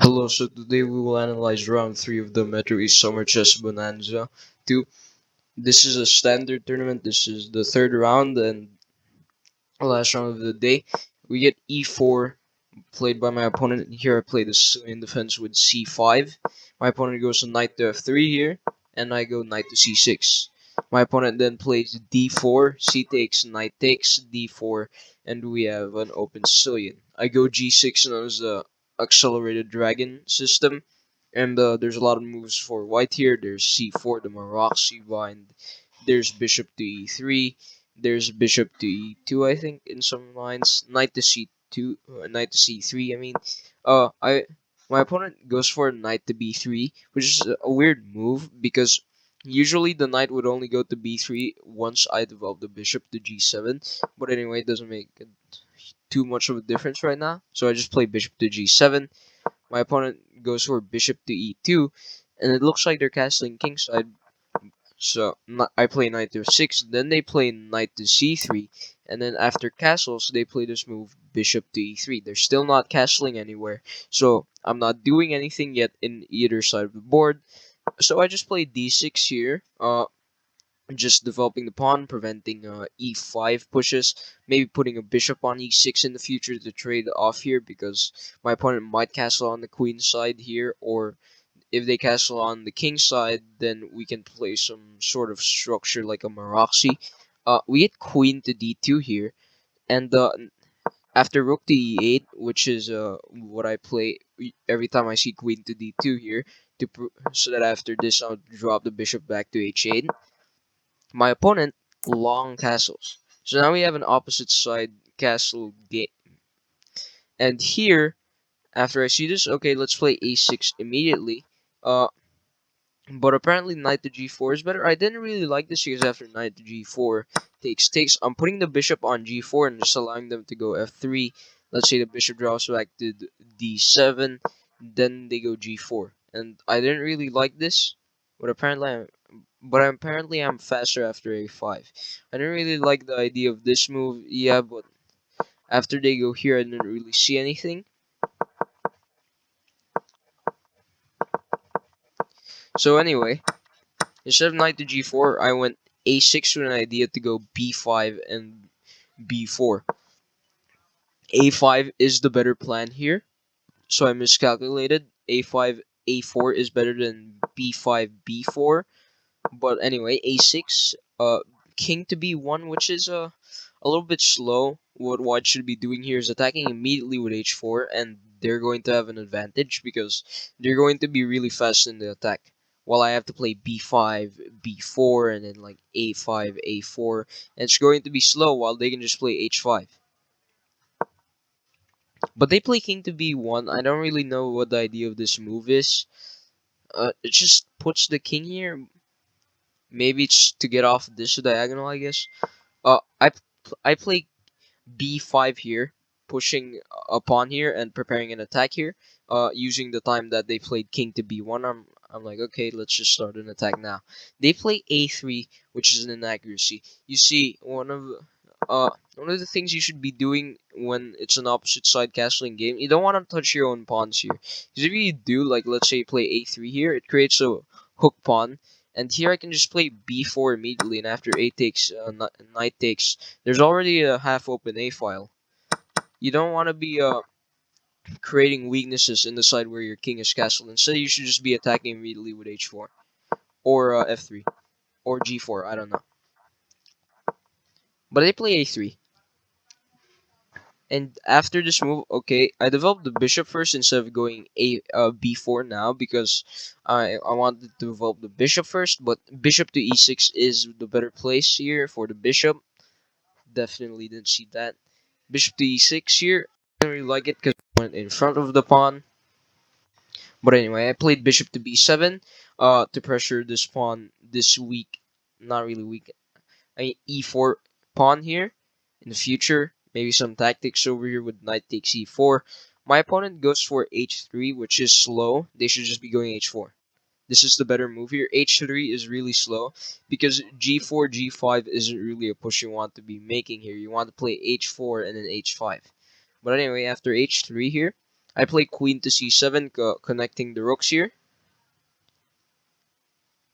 Hello, so today we will analyze round 3 of the Metro East Summer Chess Bonanza 2. This is a standard tournament. This is the third round and last round of the day. We get e4 played by my opponent. Here I play the Sicilian defense with c5. My opponent goes to knight to f3 here, and I go knight to c6. My opponent then plays d4, c takes, d4, and we have an open Sicilian. I go g6 and as the accelerated dragon system, and there's a lot of moves for white here. There's c4, the Maroczy bind. There's bishop to e3. There's bishop to e2, I think, in some lines. Knight to c2, knight to c3. I mean, I my opponent goes for knight to b3, which is a weird move because usually the knight would only go to b3 once I develop the bishop to g7. But anyway, it doesn't make too much of a difference right now. So I just play bishop to g7. My opponent goes for bishop to e2, and it looks like they're castling kingside. So I play knight to f6, then they play knight to c3, and then after castles, they play this move bishop to e3. They're still not castling anywhere, so I'm not doing anything yet in either side of the board. So I just play d6 here, just developing the pawn, preventing e5 pushes, maybe putting a bishop on e6 in the future to trade off here because my opponent might castle on the queen side here, or if they castle on the king side, then we can play some sort of structure like a Maroczy. We get queen to d2 here, and after rook to e8, which is what I play every time I see queen to d2 here, so that after this I'll drop the bishop back to h8. My opponent long castles, so now we have an opposite side castle game. And here, after I see this, okay, let's play a6 immediately. But apparently knight to g4 is better. I didn't really like this because after knight to g4 takes, I'm putting the bishop on g4 and just allowing them to go f3. Let's say the bishop drops back to d7, then they go g4. And I didn't really like this, but apparently I'm faster after a5. I didn't really like the idea of this move, yeah, but after they go here, I didn't really see anything. So anyway, instead of knight to g4, I went a6 with an idea to go b5 and b4. a5 is the better plan here, so I miscalculated. a5, a4 is better than b5, b4. But anyway, a6, king to b1, which is a little bit slow. What white should be doing here is attacking immediately with h4, and they're going to have an advantage because they're going to be really fast in the attack. While I have to play b5, b4, and then like a5, a4, and it's going to be slow while they can just play h5. But they play king to b1. I don't really know what the idea of this move is. It just puts the king here. Maybe it's to get off this diagonal, I guess. I play b5 here, pushing a pawn here and preparing an attack here. Using the time that they played king to b1, I'm like, okay, let's just start an attack now. They play a3, which is an inaccuracy. You see, one of the things you should be doing when it's an opposite side castling game, you don't want to touch your own pawns here. Because if you do, like let's say you play a3 here, it creates a hook pawn. And here I can just play b4 immediately, and after a takes, knight takes, there's already a half-open a file. You don't want to be creating weaknesses in the side where your king is castled. Instead, you should just be attacking immediately with h4 or f3 or g4. I don't know. But I play a3. And after this move, okay, I developed the bishop first instead of going b4 now because I wanted to develop the bishop first. But bishop to e6 is the better place here for the bishop. Definitely didn't see that. Bishop to e6 here. I didn't really like it because it went in front of the pawn. But anyway, I played bishop to b7 to pressure this pawn this weak. Not really weak. E4 pawn here in the future. Maybe some tactics over here with knight takes e4. My opponent goes for h3, which is slow. They should just be going h4. This is the better move here. h3 is really slow because g4, g5 isn't really a push you want to be making here. You want to play h4 and then h5. But anyway, after h3 here, I play queen to c7, connecting the rooks here,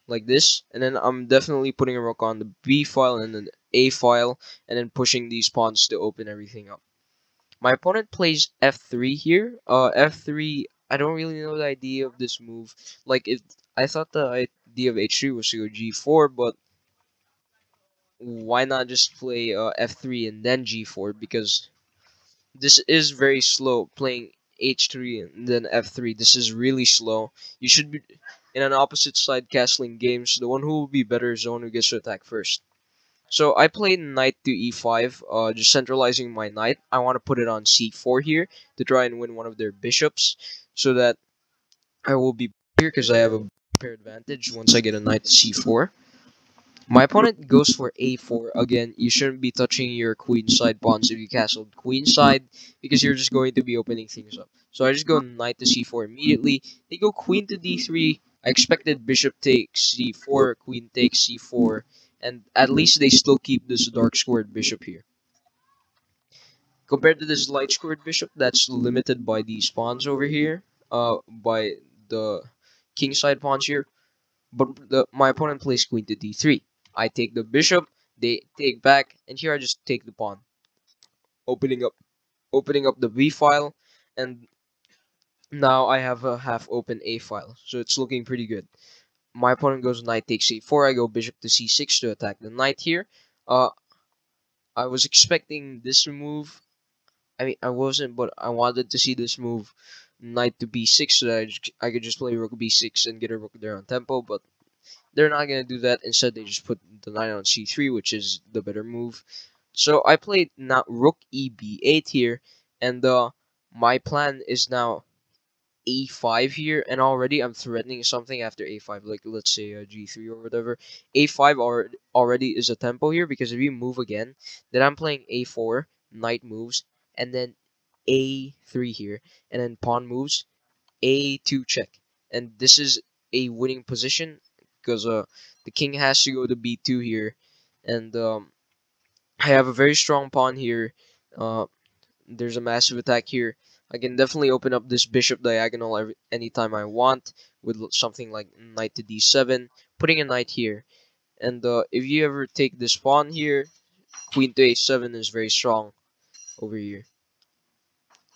like this. And then I'm definitely putting a rook on the b file and then a file, and then pushing these pawns to open everything up. My opponent plays f3 here. F3, I don't really know the idea of this move. Like, if I thought the idea of h3 was to go g4, but why not just play f3 and then g4? Because this is very slow, playing h3 and then f3. This is really slow. You should be in an opposite side castling games. The one who will be better is the one who gets to attack first. So I played knight to e5, just centralizing my knight. I want to put it on c4 here to try and win one of their bishops, so that I will be here because I have a pair advantage once I get a knight to c4. My opponent goes for a4. Again, you shouldn't be touching your queenside pawns if you castled queenside, because you're just going to be opening things up. So I just go knight to c4 immediately. They go queen to d3. I expected bishop takes c4, queen takes c4, and at least they still keep this dark squared bishop here. Compared to this light squared bishop, that's limited by these pawns over here, by the kingside pawns here. But my opponent plays queen to d3. I take the bishop, they take back, and here I just take the pawn, opening up the b file, and now I have a half open a file, so it's looking pretty good. My opponent goes knight takes c4. I go bishop to c6 to attack the knight here. Uh, I was expecting this move. I mean, I wasn't, but I wanted to see this move, knight to b6, so that I could just play rook b6 and get a rook there on tempo, but they're not going to do that. Instead, they just put the knight on c3, which is the better move. So I played now rook eb8 here, and my plan is now a5 here, and already I'm threatening something after a5, like let's say g3 or whatever. a5 already is a tempo here, because if you move again, then I'm playing a4, knight moves, and then a3 here, and then pawn moves, a2 check, and this is a winning position, because the king has to go to b2 here, and I have a very strong pawn here. There's a massive attack here. I can definitely open up this bishop diagonal anytime I want with something like knight to d7, putting a knight here. And if you ever take this pawn here, queen to a7 is very strong over here.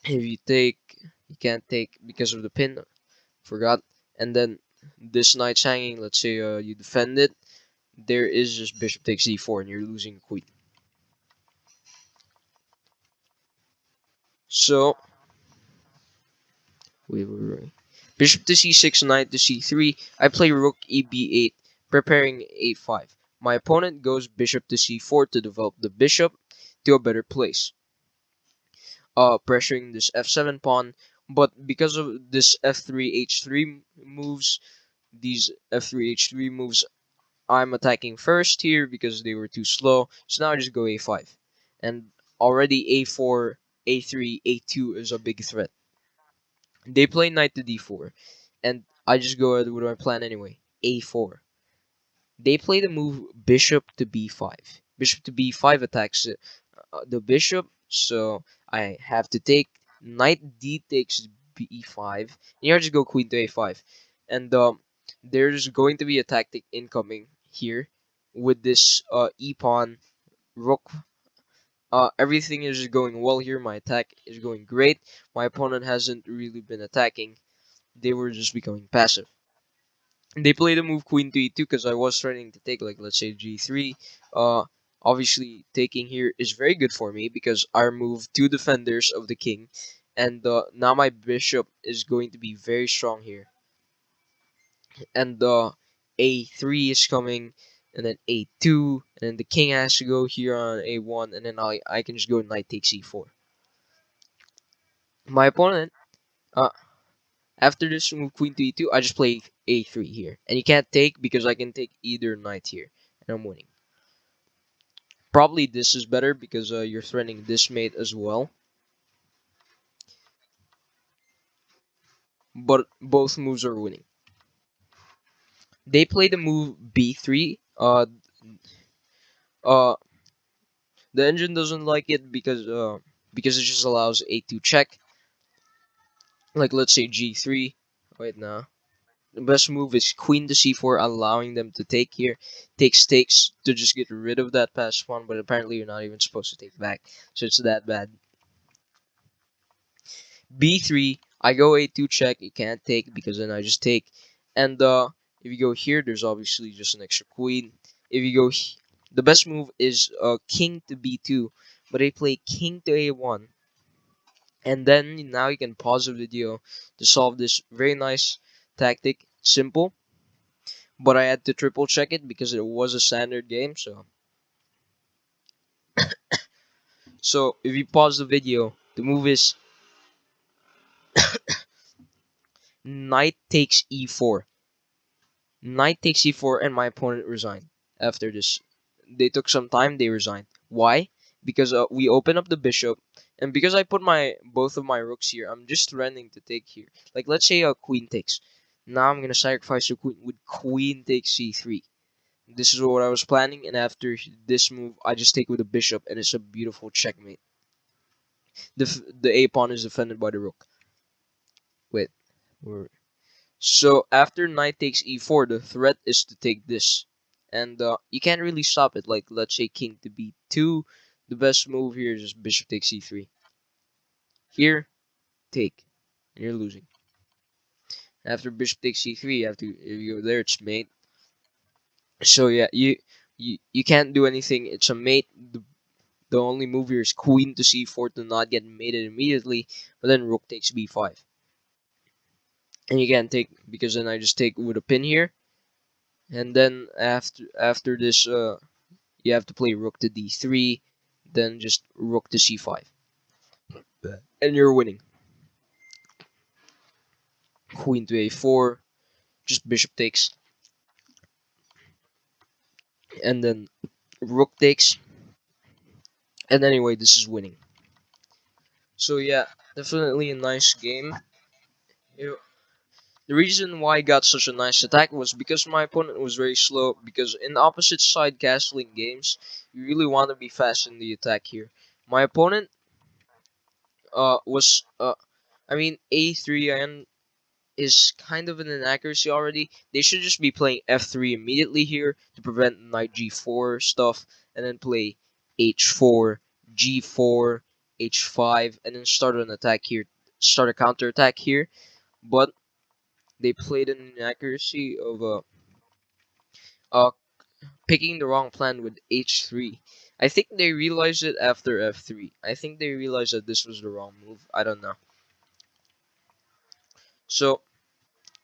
If you take, you can't take because of the pin, forgot. And then this knight's hanging, let's say you defend it, there is just bishop takes e4 and you're losing queen. So we were bishop to c6, knight to c3. I play rook eb8, preparing a5. My opponent goes bishop to c4 to develop the bishop to a better place, pressuring this f7 pawn. But because of this f3 h3 moves, these f3 h3 moves, I'm attacking first here because they were too slow. So now I just go a5, and already a4, a3, a2 is a big threat. They play knight to d4, and I just go ahead with my plan anyway. a4. They play the move bishop to b5. Bishop to b5 attacks the bishop, so I have to take knight d takes b5. And here I just go queen to a5, and there's going to be a tactic incoming here with this e pawn rook. Everything is going well here. My attack is going great. My opponent hasn't really been attacking. They were just becoming passive. They played the move queen to e2 because I was threatening to take, like, let's say g3. Obviously taking here is very good for me because I remove two defenders of the king, and now my bishop is going to be very strong here. And a3 is coming, and then a2, and then the king has to go here on a1, and then I can just go knight takes e4. My opponent, uh, after this move queen to e2, I just play a3 here. And you can't take because I can take either knight here. And I'm winning. Probably this is better because you're threatening this mate as well. But both moves are winning. They play the move b3. Uh, the engine doesn't like it because it just allows a2 check. Like let's say g3. Wait, now the best move is queen to c4, allowing them to take here. Takes to just get rid of that passed pawn, but apparently you're not even supposed to take back, so it's that bad. b3, I go a2 check. You can't take because then I just take. And if you go here, there's obviously just an extra queen. If you go, the best move is king to b2, but I play king to a1, and then now you can pause the video to solve this very nice tactic. Simple, but I had to triple check it because it was a standard game. So if you pause the video, the move is knight takes e4. Knight takes e4, and my opponent resigned. After this, they took some time. They resigned. Why? Because we open up the bishop, and because I put my both of my rooks here, I'm just threatening to take here. Like let's say a queen takes. Now I'm gonna sacrifice the queen with queen takes c3. This is what I was planning, and after this move, I just take with the bishop, and it's a beautiful checkmate. The a pawn is defended by the rook. Wait, so after knight takes e4, the threat is to take this, and you can't really stop it. Like let's say king to b2, the best move here is just bishop takes e3. Here, take, and you're losing. After bishop takes c3, you have to if you go there, it's mate. So yeah, you can't do anything. It's a mate. The only move here is queen to c4 to not get mated immediately, but then rook takes b5, and you can't take because then I just take with a pin here, and then after this you have to play rook to d3, then just rook to c5, and you're winning. Queen to a4, just bishop takes, and then rook takes, and anyway, this is winning. So yeah, definitely a nice game. You The reason why I got such a nice attack was because my opponent was very slow, because in opposite side castling games, you really want to be fast in the attack here. My opponent was I mean a3 and is kind of an inaccuracy already. They should just be playing f3 immediately here to prevent knight g4 stuff, and then play h4, g4, h5, and then start an attack here, start a counter attack here. But they played an inaccuracy of uh picking the wrong plan with h3. I think they realized it after f3. I think they realized that this was the wrong move. I don't know. So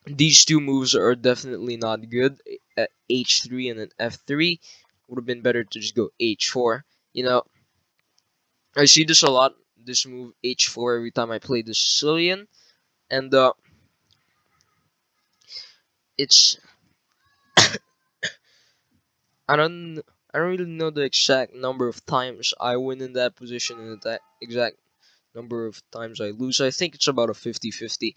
these two moves are definitely not good. At h3 and then f3 would have been better to just go h4. You know, I see this a lot. This move h4 every time I play the Sicilian, and it's I don't I don't really know the exact number of times I win in that position and the exact number of times I lose. I think it's about a 50-50.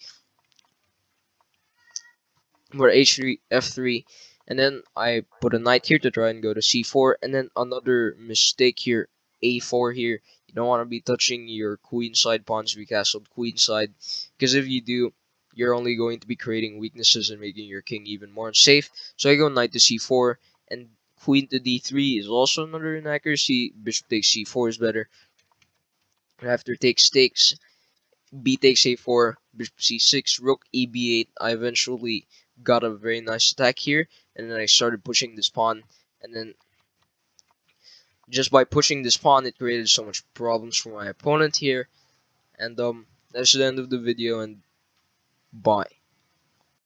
Where h3, f3, and then I put a knight here to try and go to c4, and then another mistake here, a4 here. You don't want to be touching your queenside pawns if you castled queenside, because if you do, you're only going to be creating weaknesses and making your king even more unsafe. So I go knight to c4, and queen to d3 is also another inaccuracy. Bishop takes c4 is better. After takes, b takes a4, bishop c6, rook eb8. I eventually got a very nice attack here, and then I started pushing this pawn, and then just by pushing this pawn, it created so much problems for my opponent here, and that's the end of the video, and bye.